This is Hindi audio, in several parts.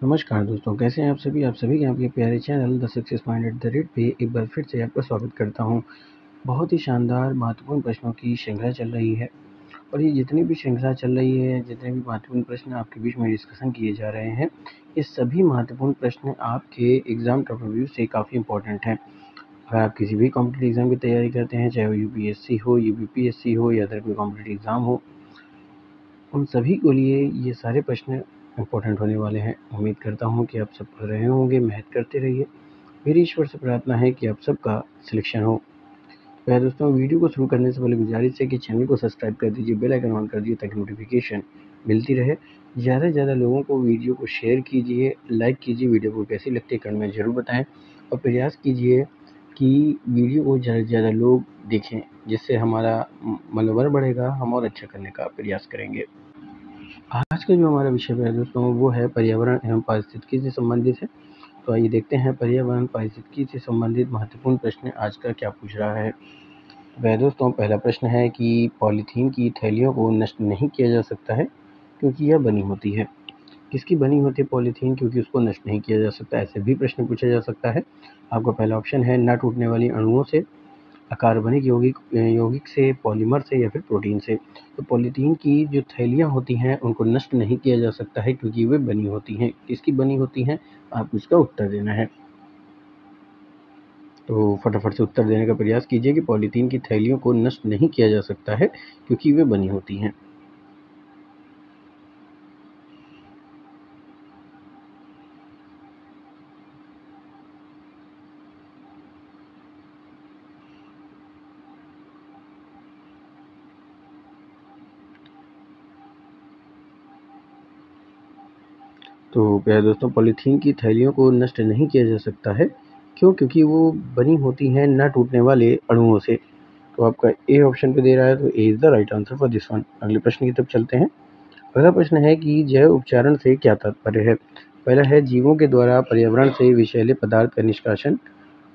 नमस्कार दोस्तों, कैसे हैं आप सभी? आप सभी के आपके प्यारे channel the success mind at the rate पे एक बार फिर से आपका स्वागत करता हूं। बहुत ही शानदार महत्वपूर्ण प्रश्नों की श्रृंखला चल रही है और ये जितनी भी श्रृंखला चल रही है, जितने भी महत्वपूर्ण प्रश्न आपके बीच में डिस्कशन किए जा रहे हैं, ये सभी महत्वपूर्ण प्रश्न आपके एग्ज़ाम टॉप व्यू से काफ़ी इंपॉर्टेंट हैं। अगर आप किसी भी कॉम्पिटिटिव एग्ज़ाम की तैयारी करते हैं, चाहे वो यूपीएससी हो, यूपीपीएससी हो या अदर कोई कॉम्पिटिटिव एग्ज़ाम हो, उन सभी के लिए ये सारे प्रश्न इम्पोर्टेंट होने वाले हैं। उम्मीद करता हूँ कि आप सब पढ़ रहे होंगे, मेहनत करते रहिए। मेरी ईश्वर से प्रार्थना है कि आप सबका सिलेक्शन हो। वह दोस्तों, वीडियो को शुरू करने से पहले गुजारिश है कि चैनल को सब्सक्राइब कर दीजिए, बेल आइकन ऑन कर दीजिए ताकि नोटिफिकेशन मिलती रहे। ज़्यादा से ज़्यादा लोगों को वीडियो को शेयर कीजिए, लाइक कीजिए। वीडियो को कैसी लगती है कमेंट में ज़रूर बताएं और प्रयास कीजिए कि वीडियो को ज़्यादा से ज़्यादा लोग देखें, जिससे हमारा मनोबल बढ़ेगा, हम और अच्छा करने का प्रयास करेंगे। आज का जो हमारा विषय है दोस्तों, वो है पर्यावरण एवं पारिस्थितिकी से संबंधित है। तो आइए देखते हैं पर्यावरण पारिस्थितिकी से संबंधित महत्वपूर्ण प्रश्न आज का क्या पूछ रहा है। वह दोस्तों, पहला प्रश्न है कि पॉलीथीन की थैलियों को नष्ट नहीं किया जा सकता है क्योंकि यह बनी होती है। किसकी बनी होती है पॉलीथीन, क्योंकि उसको नष्ट नहीं किया जा सकता? ऐसे भी प्रश्न पूछा जा सकता है। आपका पहला ऑप्शन है न टूटने वाली अणुओं से, अकार्बनिक यौगिक यौगिक से, पॉलीमर से या फिर प्रोटीन से। तो पॉलीथीन की जो थैलियाँ होती हैं उनको नष्ट नहीं किया जा सकता है क्योंकि वे बनी होती हैं। किसकी बनी होती हैं? आपको इसका उत्तर देना है। तो फटाफट से उत्तर देने का प्रयास कीजिए कि पॉलीथीन की थैलियों को नष्ट नहीं किया जा सकता है क्योंकि वे बनी होती हैं। तो प्यारे दोस्तों, पॉलीथीन की थैलियों को नष्ट नहीं किया जा सकता है। क्यों? क्योंकि वो बनी होती हैं न टूटने वाले अणुओं से। तो आपका ए ऑप्शन पे दे रहा है, तो A is the right answer for this one. अगले प्रश्न की तरफ चलते हैं। अगला प्रश्न है कि जैव उपचारण से क्या तात्पर्य है? पहला है जीवों के द्वारा पर्यावरण से विषैले पदार्थ का निष्कासन।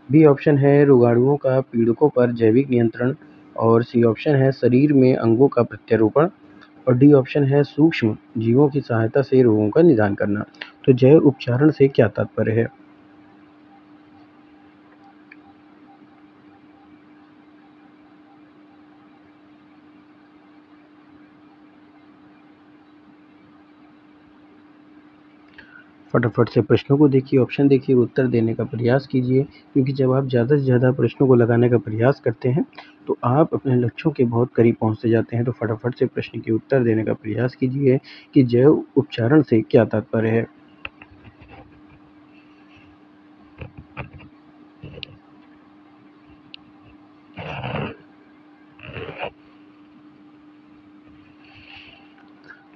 बी ऑप्शन है रोगाणुओं का पीड़कों पर जैविक नियंत्रण। और सी ऑप्शन है शरीर में अंगों का प्रत्यारोपण। और डी ऑप्शन है सूक्ष्म जीवों की सहायता से रोगों का निदान करना। तो जैव उपचारण से क्या तात्पर्य है? फटाफट से प्रश्नों को देखिए, ऑप्शन देखिए और उत्तर देने का प्रयास कीजिए, क्योंकि जब आप ज़्यादा से ज़्यादा प्रश्नों को लगाने का प्रयास करते हैं तो आप अपने लक्ष्यों के बहुत करीब पहुंचते जाते हैं। तो फटाफट से प्रश्न के उत्तर देने का प्रयास कीजिए कि जैव उपचारण से क्या तात्पर्य है।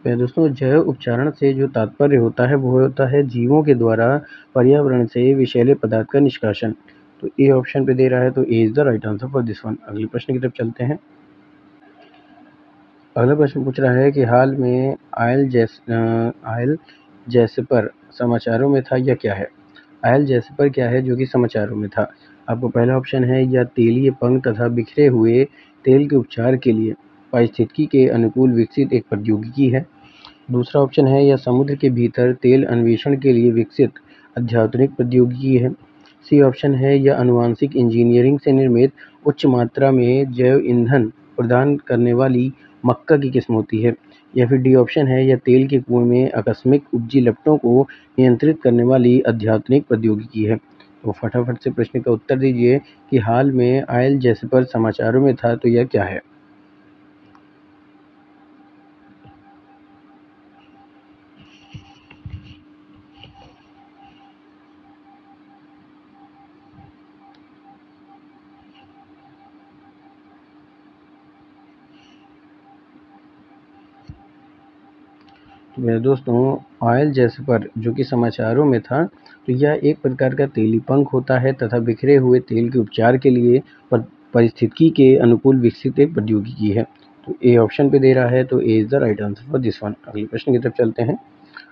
तो दोस्तों, जैव उपचारण से जो तात्पर्य होता है वो होता है जीवों के द्वारा पर्यावरण से विषैले पदार्थ का निष्कासन। तो ए ऑप्शन पे दे रहा है, तो A is the right answer for this one. अगले प्रश्न की तरफ चलते हैं। अगला प्रश्न पूछ रहा है कि हाल में आयल जैसपर समाचारों में था या क्या है? आयल जैसपर क्या है जो कि समाचारों में था? आपको पहला ऑप्शन है या तेलीय पंख तथा बिखरे हुए तेल के उपचार के लिए पारिस्थितिकी के अनुकूल विकसित एक प्रौद्योगिकी है। दूसरा ऑप्शन है या समुद्र के भीतर तेल अन्वेषण के लिए विकसित अत्याधुनिक प्रौद्योगिकी है। सी ऑप्शन है या आनुवंशिक इंजीनियरिंग से निर्मित उच्च मात्रा में जैव ईंधन प्रदान करने वाली मक्का की किस्म होती है। या फिर डी ऑप्शन है या तेल के कुएं में आकस्मिक उपजी लपटों को नियंत्रित करने वाली अत्याधुनिक प्रौद्योगिकी है। तो फटाफट से प्रश्न का उत्तर दीजिए कि हाल में आयल जैसे पर समाचारों में था, तो यह क्या है? तो मेरे दोस्तों, ऑयल जैस्पर जो कि समाचारों में था, तो यह एक प्रकार का तेली पंख होता है तथा बिखरे हुए तेल के उपचार के लिए परिस्थितिकी के अनुकूल विकसित एक प्रौद्योगिकी है। तो ए ऑप्शन पे दे रहा है, तो A is the right answer for this one. अगले प्रश्न की तरफ चलते हैं।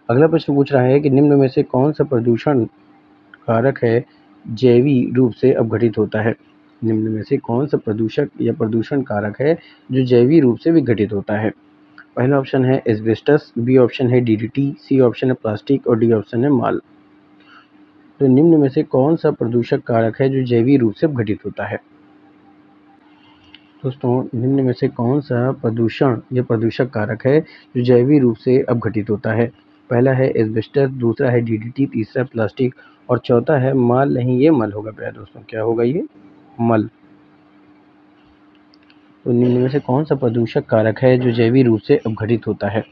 अगला प्रश्न पूछ रहा है कि निम्न में से कौन सा प्रदूषण कारक है जैवी रूप से अपघटित होता है? निम्न में से कौन सा प्रदूषक या प्रदूषण कारक है जो जैवी रूप से विघटित होता है? पहला ऑप्शन है एस्बेस्टस, बी ऑप्शन है डीडीटी, सी ऑप्शन है प्लास्टिक और डी ऑप्शन है माल। तो निम्न में से कौन सा प्रदूषक कारक है जो जैविक रूप से अपघटित होता है? दोस्तों, निम्न में से कौन सा प्रदूषक कारक है जो जैविक रूप से अपघटित होता है? पहला है एस्बेस्टस, दूसरा है डीडीटी, तीसरा प्लास्टिक और चौथा है माल। नहीं, ये मल होगा प्यारे दोस्तों। क्या होगा ये? मल। तो निम्न में से कौन सा प्रदूषक कारक है जो जैविक रूप से अपघटित होता है?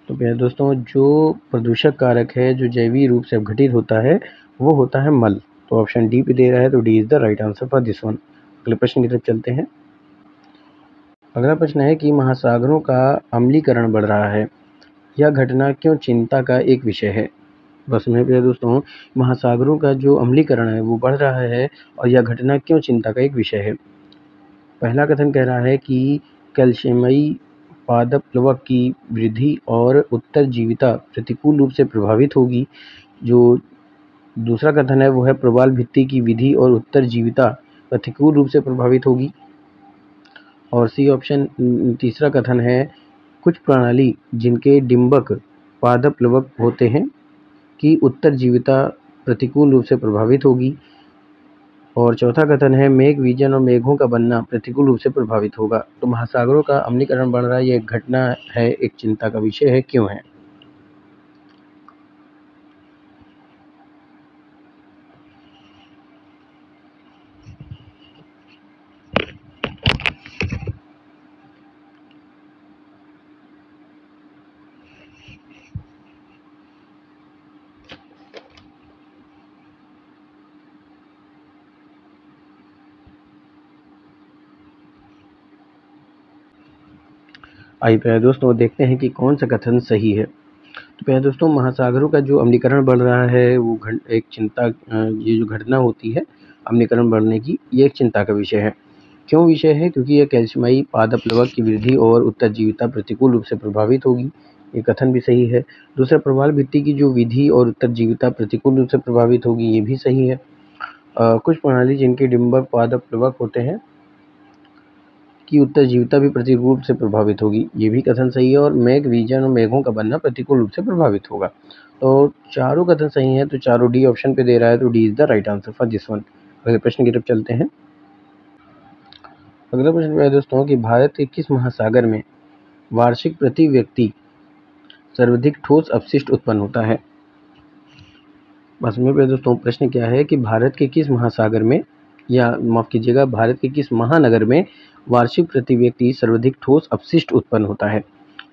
तो प्यारे दोस्तों, जो प्रदूषक कारक है जो जैविक रूप से अपघटित होता है वो होता है मल। तो ऑप्शन डी पे दे रहा है, तो D is the right answer for this one. अगले प्रश्न की तरफ चलते हैं। अगला प्रश्न है कि महासागरों का अम्लीकरण बढ़ रहा है, यह घटना क्यों चिंता का एक विषय है? बस में प्यारे दोस्तों, महासागरों का जो अम्लीकरण है वो बढ़ रहा है और यह घटना क्यों चिंता का एक विषय है। पहला कथन कह रहा है कि कैल्शियमयी पादप प्लवक की वृद्धि और उत्तरजीविता प्रतिकूल रूप से प्रभावित होगी। जो दूसरा कथन है वो है प्रवाल भित्ति की विधि और उत्तरजीविता प्रतिकूल रूप से प्रभावित होगी। और सी ऑप्शन तीसरा कथन है कुछ प्रणाली जिनके डिंबक पादप प्लवक होते हैं की उत्तरजीविता प्रतिकूल रूप से प्रभावित होगी। और चौथा कथन है मेघ विजन और मेघों का बनना प्रतिकूल रूप से प्रभावित होगा। तो महासागरों का अम्लीकरण बढ़ रहा है, ये एक घटना है, एक चिंता का विषय है, क्यों है? आइए प्यारे दोस्तों देखते हैं कि कौन सा कथन सही है। तो प्यारे दोस्तों, महासागरों का जो अम्लीकरण बढ़ रहा है वो एक चिंता, ये जो घटना होती है अम्लीकरण बढ़ने की, ये एक चिंता का विषय है। क्यों विषय है? क्योंकि यह कैल्शियमयी पादप प्लवक की वृद्धि और उत्तरजीविता प्रतिकूल रूप से प्रभावित होगी, ये कथन भी सही है। दूसरा, प्रवाल भित्ति की जो विधि और उत्तरजीविता प्रतिकूल रूप से प्रभावित होगी, ये भी सही है। कुछ प्रणाली जिनके डिंबक पादप प्लवक होते हैं की उत्तरजीविता भी प्रतिकूल रूप से प्रभावित होगी, ये भी कथन सही है। और मेघ विजन और मेघों का बनना प्रतिकूल रूप से प्रभावित होगा। तो चारों कथन सही हैं, तो चारों डी ऑप्शन पे दे रहा है, तो D is the right answer for this one. अगले प्रश्न की तरफ चलते हैं। अगला प्रश्न है दोस्तों कि भारत के किस महासागर में वार्षिक प्रति व्यक्ति सर्वाधिक ठोस अपशिष्ट उत्पन्न होता है? बस में दोस्तों, प्रश्न क्या है कि भारत के किस महासागर में, या माफ कीजिएगा, भारत के किस महानगर में वार्षिक प्रति व्यक्ति सर्वाधिक ठोस अपशिष्ट उत्पन्न होता है?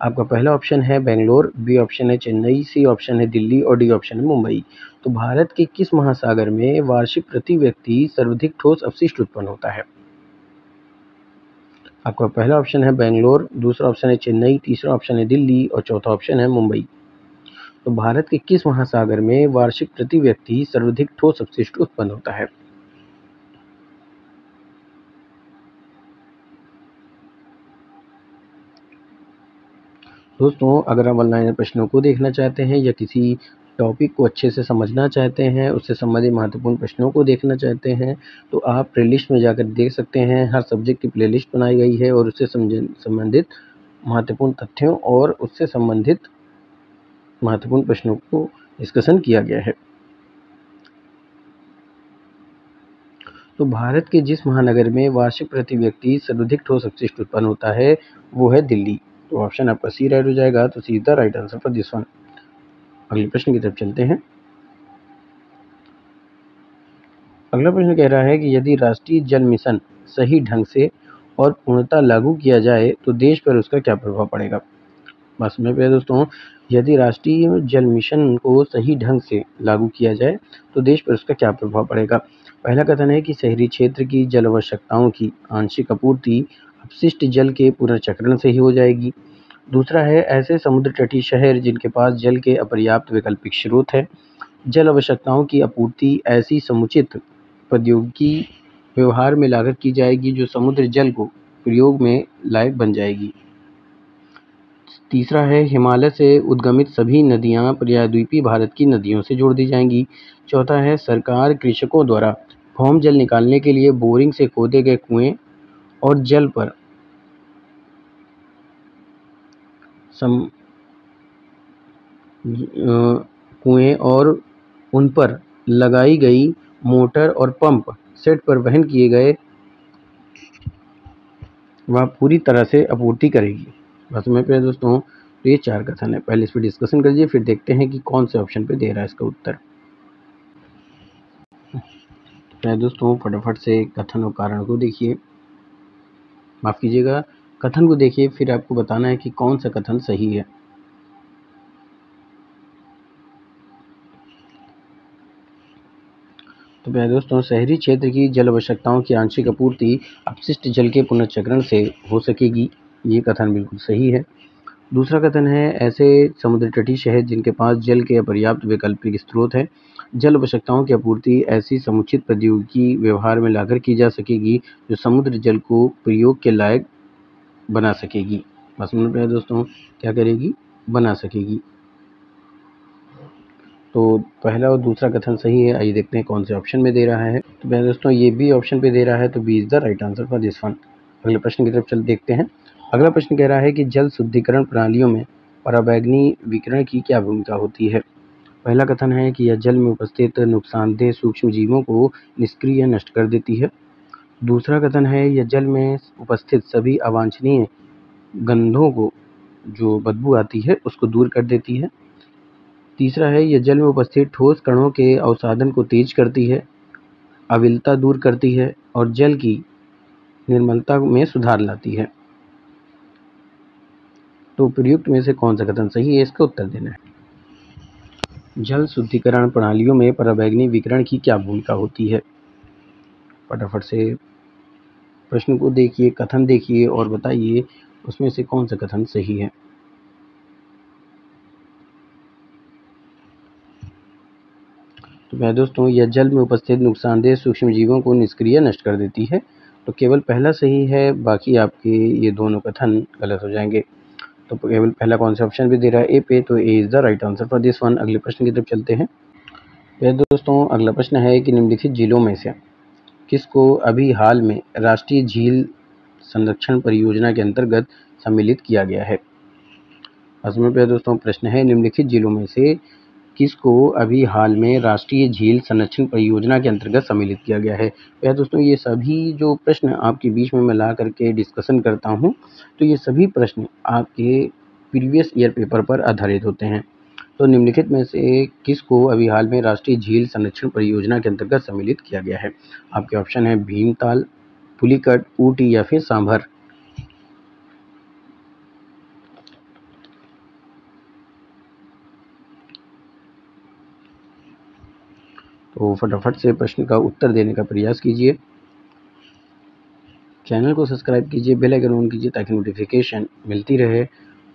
आपका पहला ऑप्शन है बेंगलोर, बी ऑप्शन है चेन्नई, सी ऑप्शन है दिल्ली और डी ऑप्शन है मुंबई। तो भारत के किस महासागर में वार्षिक प्रति व्यक्ति सर्वाधिक ठोस अपशिष्ट उत्पन्न होता है? आपका पहला ऑप्शन है बेंगलोर, दूसरा ऑप्शन है चेन्नई, तीसरा ऑप्शन है दिल्ली और चौथा ऑप्शन है मुंबई। तो भारत के किस महासागर में वार्षिक प्रति व्यक्ति सर्वाधिक ठोस अपशिष्ट उत्पन्न होता है? दोस्तों, अगर आप ऑनलाइन प्रश्नों को देखना चाहते हैं या किसी टॉपिक को अच्छे से समझना चाहते हैं, उससे संबंधित महत्वपूर्ण प्रश्नों को देखना चाहते हैं, तो आप प्लेलिस्ट में जाकर देख सकते हैं। हर सब्जेक्ट की प्लेलिस्ट बनाई गई है और उससे संबंधित महत्वपूर्ण तथ्यों और उससे संबंधित महत्वपूर्ण प्रश्नों को डिस्कशन किया गया है। तो भारत के जिस महानगर में वार्षिक प्रति व्यक्ति सर्वाधिक ठोस अपशिष्ट उत्पन्न होता है वो है दिल्ली। तो ऑप्शन आपका सी राइट हो जाएगा, तो C is the right answer for this one. अगले प्रश्न की तरफ चलते हैं। अगला प्रश्न कह रहा है कि यदि राष्ट्रीय जल मिशन सही ढंग से और पूर्णतः लागू किया जाए तो देश पर उसका क्या प्रभाव पड़ेगा? बस में पे दोस्तों, यदि राष्ट्रीय जल मिशन को सही ढंग से लागू किया जाए तो देश पर उसका क्या प्रभाव पड़ेगा? पहला कथन है कि शहरी क्षेत्र की जल आवश्यकताओं की आंशिक आपूर्ति अपशिष्ट जल के पुनर्चक्रण से ही हो जाएगी। दूसरा है ऐसे समुद्र तटीय शहर जिनके पास जल के अपर्याप्त वैकल्पिक स्रोत है। जल आवश्यकताओं की आपूर्ति ऐसी समुचित प्रौद्योगिकी व्यवहार में लागत की जाएगी जो समुद्र जल को प्रयोग में लायक बन जाएगी। तीसरा है हिमालय से उद्गमित सभी नदियां प्रायद्वीपीय भारत की नदियों से जोड़ दी जाएंगी। चौथा है सरकार कृषकों द्वारा भौम जल निकालने के लिए बोरिंग से खोदे गए कुएं और जल पर कुएं और उन पर लगाई गई मोटर और पंप सेट पर वहन किए गए वह पूरी तरह से आपूर्ति करेगी। बस में पे दोस्तों, तो ये 4 कथन है। पहले इस पर डिस्कशन करिए, फिर देखते हैं कि कौन से ऑप्शन पे दे रहा है इसका उत्तर। तो दोस्तों फटाफट से कथन और कारण को देखिए, माफ़ कीजिएगा, कथन को देखिए, फिर आपको बताना है कि कौन सा कथन सही है। तो प्यारे दोस्तों, शहरी क्षेत्र की जल आवश्यकताओं की आंशिक आपूर्ति अपशिष्ट जल के पुनर्चक्रण से हो सकेगी, ये कथन बिल्कुल सही है। दूसरा कथन है, ऐसे समुद्र तटीय शहर जिनके पास जल के अपर्याप्त वैकल्पिक स्रोत हैं, जल आवश्यकताओं की आपूर्ति ऐसी समुचित प्रौद्योगिकी व्यवहार में लाकर की जा सकेगी जो समुद्र जल को प्रयोग के लायक बना सकेगी। बस में प्यारे दोस्तों, क्या करेगी? बना सकेगी। तो पहला और दूसरा कथन सही है। आइए देखते हैं कौन से ऑप्शन में दे रहा है। तो प्यारे दोस्तों, ये बी ऑप्शन पे दे रहा है, तो B is the right answer for this one. अगले प्रश्न की तरफ चल देखते हैं। अगला प्रश्न कह रहा है कि जल शुद्धिकरण प्रणालियों में पराबैंगनी विकिरण की क्या भूमिका होती है। पहला कथन है कि यह जल में उपस्थित नुकसानदेह सूक्ष्म जीवों को निष्क्रिय या नष्ट कर देती है। दूसरा कथन है, यह जल में उपस्थित सभी अवांछनीय गंधों को, जो बदबू आती है, उसको दूर कर देती है। तीसरा है, यह जल में उपस्थित ठोस कणों के अवसादन को तेज करती है, अविलता दूर करती है और जल की निर्मलता में सुधार लाती है। तो प्रयुक्त में से कौन सा कथन सही है, इसका उत्तर देना है। जल शुद्धिकरण प्रणालियों में पराबैंगनी विकिरण की क्या भूमिका होती है। फटाफट से प्रश्न को देखिए, कथन देखिए और बताइए उसमें से कौन सा कथन सही है। तो प्यारे दोस्तों, यह जल में उपस्थित नुकसानदेह सूक्ष्म जीवों को निष्क्रिय नष्ट कर देती है। तो केवल पहला सही है, बाकी आपके ये दोनों कथन गलत हो जाएंगे। तो केवल पहला कौन सा ऑप्शन भी दे रहा है, ए पे, तो A is the right answer for this one. अगले प्रश्न की तरफ चलते हैं। प्यारे दोस्तों, अगला प्रश्न है कि निम्नलिखित झीलों में से किसको अभी हाल में राष्ट्रीय झील संरक्षण परियोजना के अंतर्गत सम्मिलित किया गया है। असल में प्यारे दोस्तों, प्रश्न है निम्नलिखित झीलों में से किसको अभी हाल में राष्ट्रीय झील संरक्षण परियोजना के अंतर्गत सम्मिलित किया गया है। प्यारे दोस्तों, ये सभी जो प्रश्न आपके बीच में मैं ला करके डिस्कशन करता हूँ, तो ये सभी प्रश्न आपके प्रीवियस ईयर पेपर पर आधारित होते हैं। तो निम्नलिखित में से किसको अभी हाल में राष्ट्रीय झील संरक्षण परियोजना के अंतर्गत सम्मिलित किया गया है। आपके ऑप्शन है भीमताल, पुलिकट, ऊटी या फिर सांभर। तो फटाफट से प्रश्न का उत्तर देने का प्रयास कीजिए। चैनल को सब्सक्राइब कीजिए, बेल आइकन ऑन कीजिए ताकि नोटिफिकेशन मिलती रहे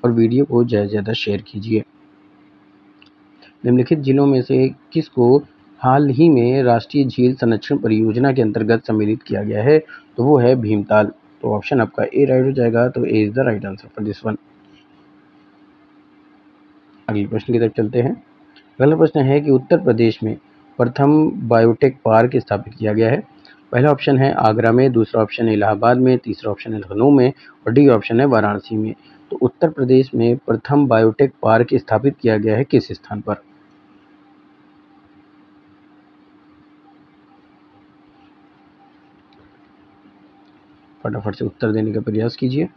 और वीडियो को ज़्यादा से ज़्यादा शेयर कीजिए। निम्नलिखित जिलों में से किसको हाल ही में राष्ट्रीय झील संरक्षण परियोजना के अंतर्गत सम्मिलित किया गया है, तो वो है भीमताल। तो ऑप्शन आपका ए राइट हो जाएगा, तो A is the right answer for this one. अगले प्रश्न की तरफ चलते हैं। अगला प्रश्न है कि उत्तर प्रदेश में प्रथम बायोटेक पार्क स्थापित किया गया है। पहला ऑप्शन है आगरा में, दूसरा ऑप्शन है इलाहाबाद में, तीसरा ऑप्शन है लखनऊ में और डी ऑप्शन है वाराणसी में। तो उत्तर प्रदेश में प्रथम बायोटेक पार्क स्थापित किया गया है किस स्थान पर। फटाफट से उत्तर देने का प्रयास कीजिए।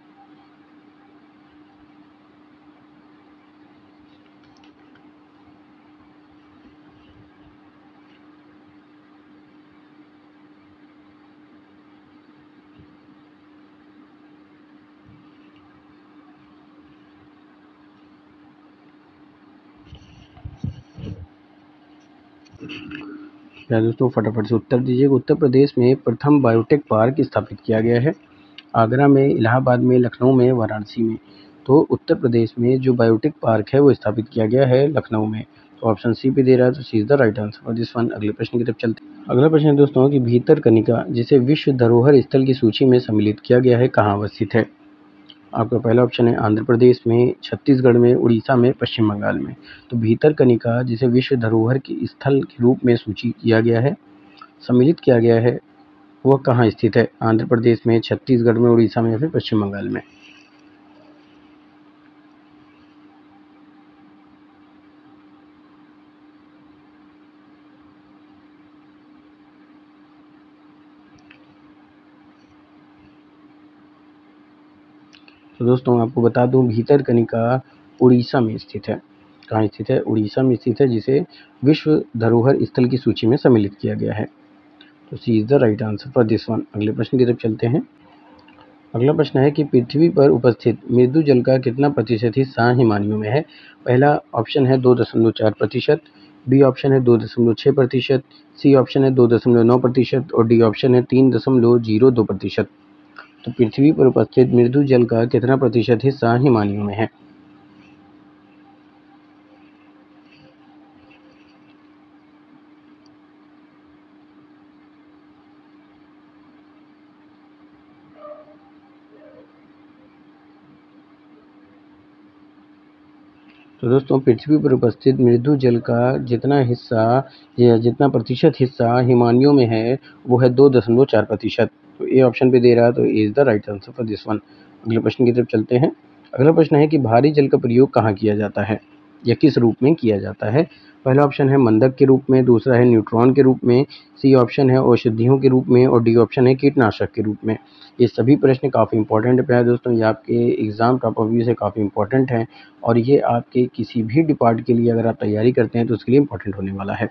दोस्तों फटाफट से उत्तर दीजिएगा। उत्तर प्रदेश में प्रथम बायोटेक पार्क स्थापित किया गया है आगरा में, इलाहाबाद में, लखनऊ में, वाराणसी में। तो उत्तर प्रदेश में जो बायोटेक पार्क है वो स्थापित किया गया है लखनऊ में। तो ऑप्शन सी पे दे रहा है, तो C is the right answer for this one. अगले प्रश्न की तरफ चलते हैं। अगला प्रश्न है दोस्तों कि भीतरकनिका जिसे विश्व धरोहर स्थल की सूची में सम्मिलित किया गया है कहाँ अवस्थित है। आपका पहला ऑप्शन है आंध्र प्रदेश में, छत्तीसगढ़ में, उड़ीसा में, पश्चिम बंगाल में। तो भीतरकनिका जिसे विश्व धरोहर के स्थल के रूप में सूची किया गया है, सम्मिलित किया गया है वह कहाँ स्थित है? आंध्र प्रदेश में, छत्तीसगढ़ में, उड़ीसा में या फिर पश्चिम बंगाल में? तो दोस्तों आपको बता दूं, भीतरकनिका उड़ीसा में स्थित है। कहाँ स्थित है? उड़ीसा में स्थित है, जिसे विश्व धरोहर स्थल की सूची में सम्मिलित किया गया है। तो C is the right answer for this one. अगले प्रश्न की तरफ चलते हैं। अगला प्रश्न है कि पृथ्वी पर उपस्थित मृदु जल का कितना प्रतिशत हिस्सा हिमानियों में है? पहला ऑप्शन है 2.4%, बी ऑप्शन है 2.6%, सी ऑप्शन है 2.9% और डी ऑप्शन है 3.02%। तो पृथ्वी पर उपस्थित मृदु जल का कितना प्रतिशत हिस्सा हिमानियों में है? तो दोस्तों पृथ्वी पर उपस्थित मृदु जल का जितना हिस्सा या जितना प्रतिशत हिस्सा हिमानियों में है वो है 2.4%। तो ए ऑप्शन पे दे रहा है, तो A is the right answer for this one. अगले प्रश्न की तरफ चलते हैं। अगला प्रश्न है कि भारी जल का प्रयोग कहाँ किया जाता है या किस रूप में किया जाता है? पहला ऑप्शन है मंदक के रूप में, दूसरा है न्यूट्रॉन के रूप में, सी ऑप्शन है औषधियों के रूप में और डी ऑप्शन है कीटनाशक के रूप में। ये सभी प्रश्न काफ़ी इंपॉर्टेंट है प्यारे दोस्तों, ये आपके एग्ज़ाम टॉप ऑफ व्यू से काफ़ी इंपॉर्टेंट हैं और ये आपके किसी भी डिपार्ट के लिए अगर आप तैयारी करते हैं तो उसके लिए इंपॉर्टेंट होने वाला है।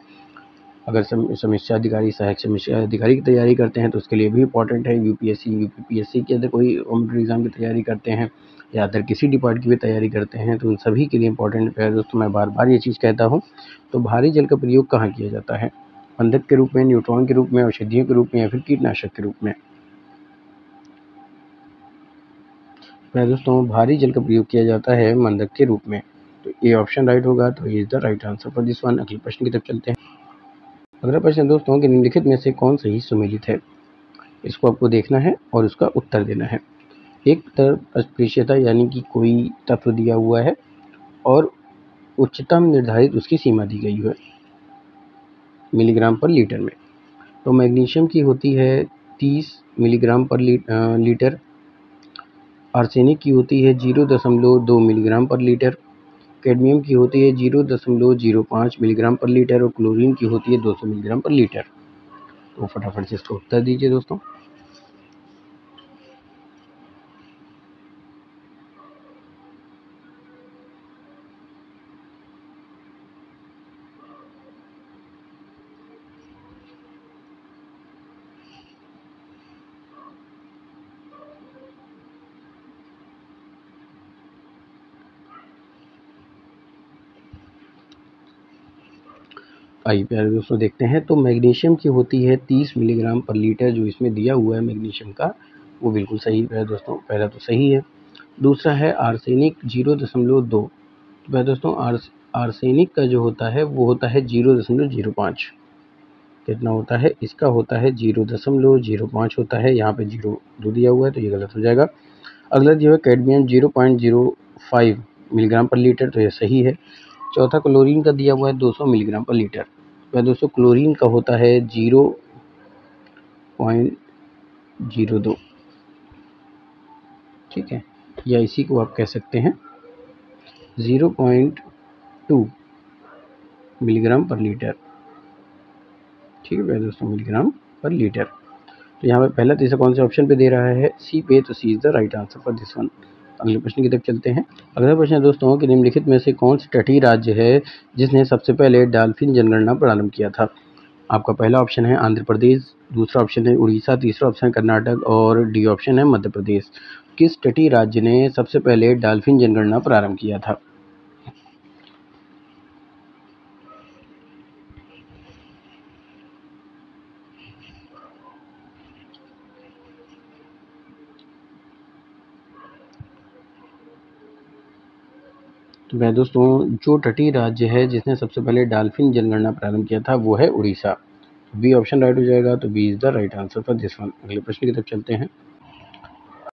अगर समीक्षा अधिकारी, सहायक समीक्षा अधिकारी की तैयारी करते हैं तो उसके लिए भी इंपॉर्टेंट है। यूपीएससी, यूपीपीएससी के अंदर कोई कॉम्पिटिटिव एग्जाम की तैयारी करते हैं या अदर किसी डिपार्ट की भी तैयारी करते हैं तो उन सभी के लिए इंपॉर्टेंट है दोस्तों। मैं बार बार ये चीज़ कहता हूँ। तो भारी जल का प्रयोग कहाँ किया जाता है? बंधक के रूप में, न्यूट्रॉन के रूप में, औषधियों के रूप में या फिर कीटनाशक के रूप में? दोस्तों भारी जल का प्रयोग किया जाता है मंदक के रूप में। तो ये ऑप्शन राइट होगा, तो ये is the right answer for this one. अगले प्रश्न की तरफ चलते हैं। अगला प्रश्न दोस्तों कि निम्नलिखित में से कौन सही सुमेलित है? इसको आपको देखना है और उसका उत्तर देना है। एक तरफ अस्पृश्यता यानी कि कोई तत्व दिया हुआ है और उच्चतम निर्धारित उसकी सीमा दी गई है मिलीग्राम पर लीटर में। तो मैग्नीशियम की होती है 30 मिलीग्राम पर लीटर, आर्सेनिक की होती है 0.2 मिलीग्राम पर लीटर, कैडमियम की होती है 0.05 मिलीग्राम पर लीटर और क्लोरीन की होती है 200 मिलीग्राम पर लीटर। तो फटाफट से इसका उत्तर दीजिए दोस्तों। आइए प्यारे दोस्तों देखते हैं। तो मैग्नीशियम की होती है 30 मिलीग्राम पर लीटर, जो इसमें दिया हुआ है मैग्नीशियम का वो बिल्कुल सही है दोस्तों, पहला तो सही है। दूसरा है आर्सेनिक 0.2। तो प्यारे दोस्तों आर्सेनिक का जो होता है वो होता है 0.05। कितना होता है? इसका होता है 0.05 होता है। यहाँ पे 0.2 दिया हुआ है तो ये गलत हो जाएगा। अगला जो है कैडमियम 0.05 मिलीग्राम पर लीटर, तो ये सही है। चौथा क्लोरीन का दिया हुआ है 200 मिलीग्राम पर लीटर। वह दोस्तों क्लोरीन का होता है 0.02। ठीक है, या इसी को आप कह सकते हैं 0.2 मिलीग्राम पर लीटर। ठीक है दोस्तों, मिलीग्राम पर लीटर। तो यहाँ पे पहला तीसरा कौन से ऑप्शन पे दे रहा है? सी पे, तो C is the right answer for this one. अगले प्रश्न की तरफ चलते हैं। अगला प्रश्न है दोस्तों कि निम्नलिखित में से कौन सा तटीय राज्य है जिसने सबसे पहले डॉल्फिन जनगणना प्रारंभ किया था? आपका पहला ऑप्शन है आंध्र प्रदेश, दूसरा ऑप्शन है उड़ीसा, तीसरा ऑप्शन है कर्नाटक और डी ऑप्शन है मध्य प्रदेश। किस तटीय राज्य ने सबसे पहले डॉल्फिन जनगणना प्रारंभ किया था? तो मैं दोस्तों जो तटीय राज्य है जिसने सबसे पहले डॉल्फिन जनगणना प्रारंभ किया था वो है उड़ीसा। बी ऑप्शन राइट हो जाएगा, तो B is the right answer for this one. अगले प्रश्न की तरफ चलते हैं।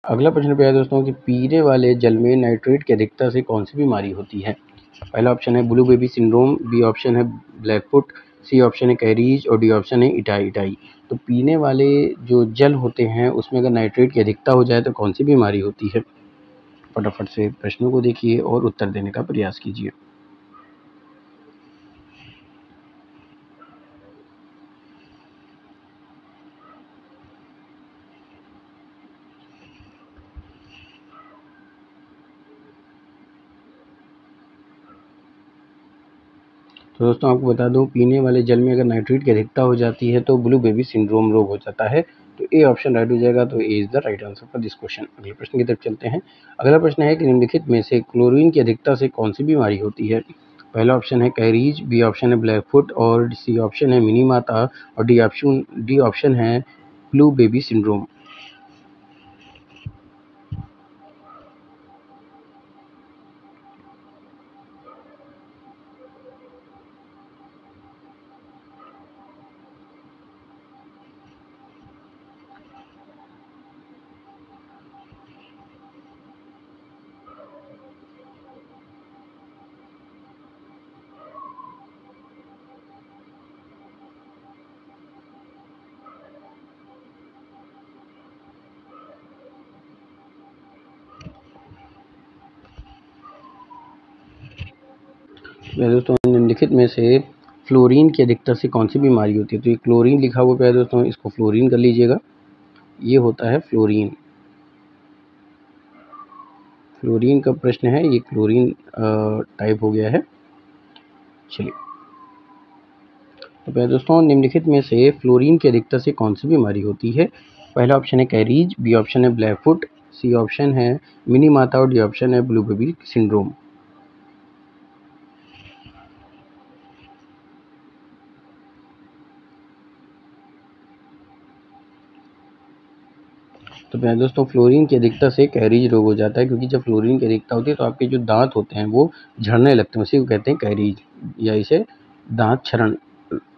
अगला प्रश्न पे है दोस्तों कि पीने वाले जल में नाइट्रेट की अधिकता से कौन सी बीमारी होती है? पहला ऑप्शन है blue baby syndrome, B option है ब्लैक फुट, सी ऑप्शन है कैरीज और डी ऑप्शन है इटाई इटाई। तो पीने वाले जो जल होते हैं उसमें अगर नाइट्रेट की अधिकता हो जाए तो कौन सी बीमारी होती है? फटाफट से प्रश्नों को देखिए और उत्तर देने का प्रयास कीजिए। तो दोस्तों आपको बता दूं, पीने वाले जल में अगर नाइट्रेट की अधिकता हो जाती है तो ब्लू बेबी सिंड्रोम रोग हो जाता है। तो ए ऑप्शन राइट हो जाएगा। तो A is the right answer for this question. अगले प्रश्न की तरफ चलते हैं। अगला प्रश्न है कि निम्नलिखित में से क्लोरीन की अधिकता से कौन सी बीमारी होती है? पहला ऑप्शन है कैरीज, बी ऑप्शन है ब्लैक फुट और सी ऑप्शन है मिनी माता और डी ऑप्शन है ब्लू बेबी सिंड्रोम। दोस्तों निम्नलिखित में से फ्लोरीन की अधिकता से कौन सी बीमारी होती है? तो ये क्लोरीन लिखा हुआ है दोस्तों, इसको फ्लोरीन कर लीजिएगा। ये होता है फ्लोरीन। फ्लोरीन का प्रश्न है, ये क्लोरीन टाइप हो गया है। चलिए तो पहले दोस्तों निम्नलिखित में से फ्लोरीन की अधिकता से कौन सी बीमारी होती है? पहला ऑप्शन है कैरीज, बी ऑप्शन है ब्लैक फुट, सी ऑप्शन है मिनी माता और डी ऑप्शन है ब्लू बेबी सिंड्रोम। तो पहले दोस्तों फ्लोरीन की अधिकता से कैरीज रोग हो जाता है, क्योंकि जब फ्लोरीन की अधिकता होती है तो आपके जो दांत होते हैं वो झड़ने लगते हैं, उसी को कहते हैं कैरीज, या इसे दांत क्षरण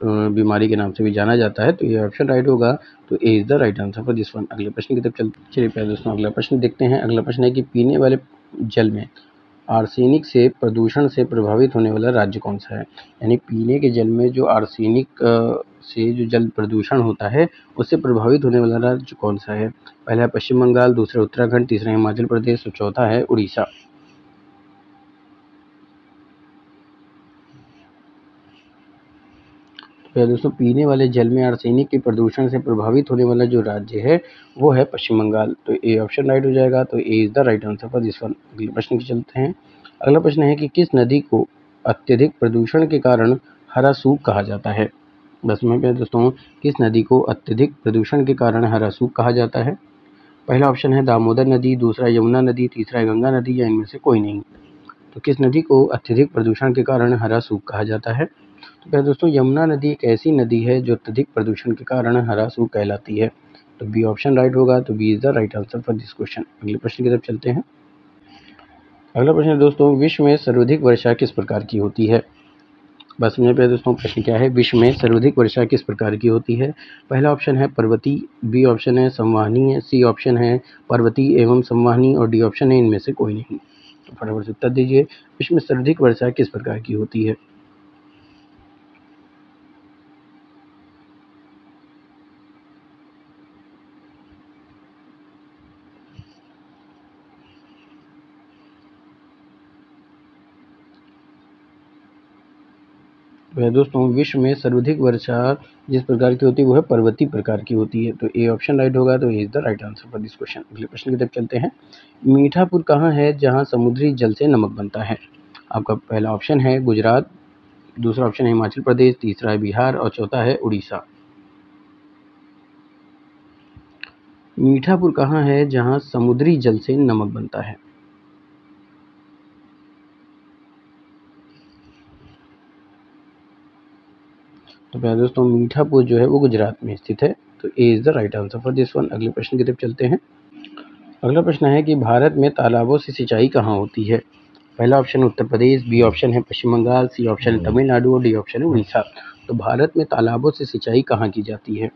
बीमारी के नाम से भी जाना जाता है। तो ये ऑप्शन राइट होगा। तो A is the right answer for this one. अगले प्रश्न की तरफ चलिए पहले दोस्तों अगला प्रश्न देखते हैं। अगला प्रश्न है कि पीने वाले जल में आर्सेनिक से प्रदूषण से प्रभावित होने वाला राज्य कौन सा है? यानी पीने के जल में जो आर्सेनिक से जो जल प्रदूषण होता है उससे प्रभावित होने वाला राज्य कौन सा है? पहला है पश्चिम बंगाल, दूसरा उत्तराखंड, तीसरा हिमाचल प्रदेश और चौथा है उड़ीसा। तो दोस्तों पीने वाले जल में आर्सेनिक के प्रदूषण से प्रभावित होने वाला जो राज्य है वो है पश्चिम बंगाल। तो ए ऑप्शन राइट हो जाएगा। तो A is the right answer for this one. अगले प्रश्न की चलते हैं। अगला प्रश्न है कि किस नदी को अत्यधिक प्रदूषण के कारण हरा सूख कहा जाता है? बस में पे दोस्तों किस नदी को अत्यधिक प्रदूषण के कारण हरा सूख कहा जाता है? पहला ऑप्शन है दामोदर नदी, दूसरा यमुना नदी, तीसरा गंगा नदी या इनमें से कोई नहीं। तो किस नदी को अत्यधिक प्रदूषण के कारण हरा सूख कहा जाता है? तो क्या दोस्तों यमुना नदी एक ऐसी नदी है जो अत्यधिक प्रदूषण के कारण हरा सूख कहलाती है। तो बी ऑप्शन राइट होगा। तो B is the right answer for this question. अगले प्रश्न की तरफ चलते हैं। अगला प्रश्न है दोस्तों, विश्व में सर्वाधिक वर्षा किस प्रकार की होती है? बस में पे दोस्तों प्रश्न क्या है, विश्व में सर्वाधिक वर्षा किस प्रकार की होती है? पहला ऑप्शन है पर्वतीय, बी ऑप्शन है संवहनीय, सी ऑप्शन है पर्वतीय एवं संवहनी और डी ऑप्शन है इनमें से कोई नहीं। तो फटाफट से उत्तर दीजिए, विश्व में सर्वाधिक वर्षा किस प्रकार की होती है? तो दोस्तों विश्व में सर्वाधिक वर्षा जिस प्रकार की होती है वो है पर्वतीय प्रकार की होती है। तो ए ऑप्शन राइट होगा। तो A is the right answer for this question. अगले प्रश्न की तरफ चलते हैं। मीठापुर कहाँ है जहाँ समुद्री जल से नमक बनता है? आपका पहला ऑप्शन है गुजरात, दूसरा ऑप्शन है हिमाचल प्रदेश, तीसरा है बिहार और चौथा है उड़ीसा। मीठापुर कहाँ है जहाँ समुद्री जल से नमक बनता है? तो प्यारे दोस्तों मीठापुर जो है वो गुजरात में स्थित है। तो A is the right answer for this one. अगले प्रश्न की तरफ चलते हैं। अगला प्रश्न है कि भारत में तालाबों से सिंचाई कहाँ होती है? पहला option Uttar Pradesh, B option है पश्चिम बंगाल, सी ऑप्शन है तमिलनाडु और डी ऑप्शन है उड़ीसा। तो भारत में तालाबों से सिंचाई कहाँ की जाती है?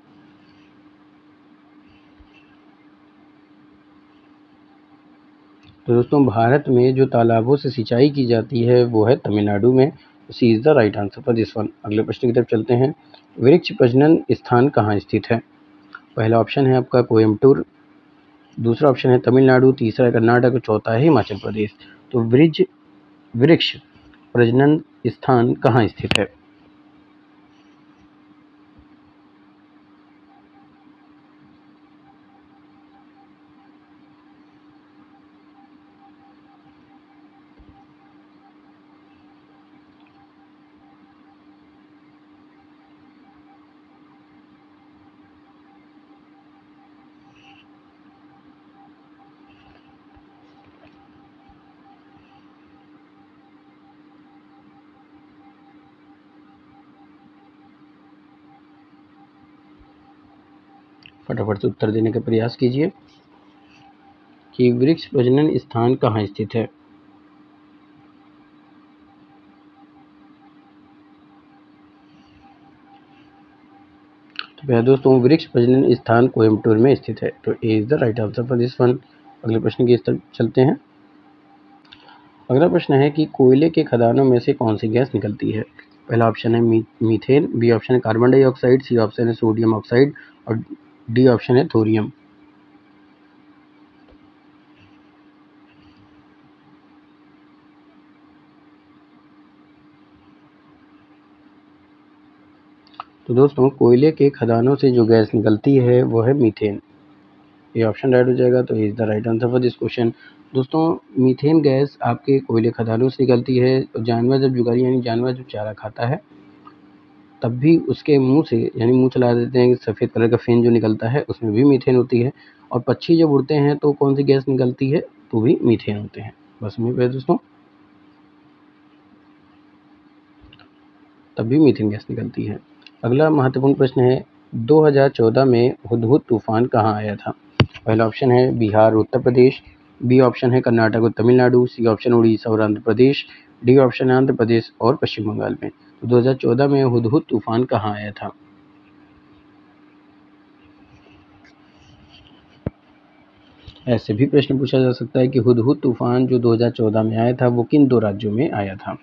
तो दोस्तों भारत में जो तालाबों से सिंचाई की जाती है वो है तमिलनाडु में। C is the right answer for this one. अगले प्रश्न की तरफ चलते हैं। वृक्ष प्रजनन स्थान कहाँ स्थित है? पहला ऑप्शन है आपका कोयम्बटूर, दूसरा ऑप्शन है तमिलनाडु, तीसरा है कर्नाटक और चौथा है हिमाचल प्रदेश। तो वृक्ष प्रजनन स्थान कहाँ स्थित है? फटाफट से उत्तर देने का प्रयास कीजिए कि वृक्ष प्रजनन स्थान कहाँ स्थित है। तो दोस्तों वृक्ष प्रजनन स्थान कोयम्बटूर में स्थित है। तो A is the right answer for this one. अगले प्रश्न की तरफ चलते हैं। अगला प्रश्न है कि कोयले के खदानों में से कौन सी गैस निकलती है? पहला ऑप्शन है मीथेन, बी ऑप्शन है कार्बन डाइऑक्साइड, सी ऑप्शन है सोडियम ऑक्साइड और डी ऑप्शन है थोरियम। तो दोस्तों कोयले के खदानों से जो गैस निकलती है वो है मीथेन। ये ऑप्शन राइट हो जाएगा। तो is the right answer for this question. दोस्तों मीथेन गैस आपके कोयले खदानों से निकलती है। जानवर जब जुगाली यानी जानवर जब चारा खाता है तब भी उसके मुंह से यानी मुंह चला देते हैं, सफ़ेद कलर का फेन जो निकलता है उसमें भी मीथेन होती है। और पक्षी जब उड़ते हैं तो कौन सी गैस निकलती है? तो भी मीथेन होते हैं। बस में पे दोस्तों तब भी मीथेन गैस निकलती है। अगला महत्वपूर्ण प्रश्न है 2014 में हुदहुद तूफान कहाँ आया था? पहला ऑप्शन है बिहार और उत्तर प्रदेश, बी ऑप्शन है कर्नाटक और तमिलनाडु, सी ऑप्शन उड़ीसा और आंध्र प्रदेश, डी ऑप्शन है आंध्र प्रदेश और पश्चिम बंगाल में। तो 2014 में हुदहुद तूफान कहाँ आया था? ऐसे भी प्रश्न पूछा जा सकता है कि हुदहुद तूफान जो 2014 में आया था वो किन दो राज्यों में आया था?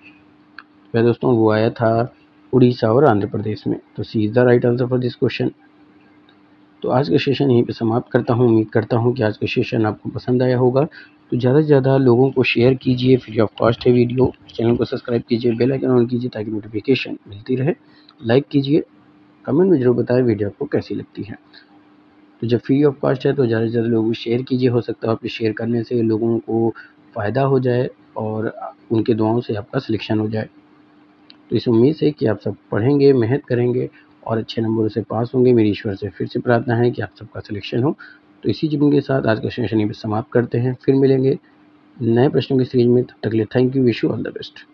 वह दोस्तों वो आया था उड़ीसा और आंध्र प्रदेश में। तो C is the right answer for this question. तो आज का सेशन यहीं पे समाप्त करता हूँ। उम्मीद करता हूँ कि आज का सेशन आपको पसंद आया होगा। तो ज़्यादा से ज़्यादा लोगों को शेयर कीजिए, फ्री ऑफ कॉस्ट है वीडियो। चैनल को सब्सक्राइब कीजिए, बेल आइकन ऑन कीजिए ताकि नोटिफिकेशन मिलती रहे। लाइक कीजिए, कमेंट में ज़रूर बताएं वीडियो आपको कैसी लगती है। तो जब फ्री ऑफ कॉस्ट है तो ज़्यादा से ज़्यादा लोगों को शेयर कीजिए। हो सकता है आपके शेयर करने से लोगों को फ़ायदा हो जाए और उनके दुआओं से आपका सिलेक्शन हो जाए। तो इस उम्मीद से कि आप सब पढ़ेंगे, मेहनत करेंगे और अच्छे नंबरों से पास होंगे। मेरी ईश्वर से फिर से प्रार्थना है कि आप सबका सिलेक्शन हो। तो इसी जुम्मन के साथ आज का सेशन यहीं पे समाप्त करते हैं। फिर मिलेंगे नए प्रश्नों की सीरीज में। तब तक के लिए thank you, wish you all the best.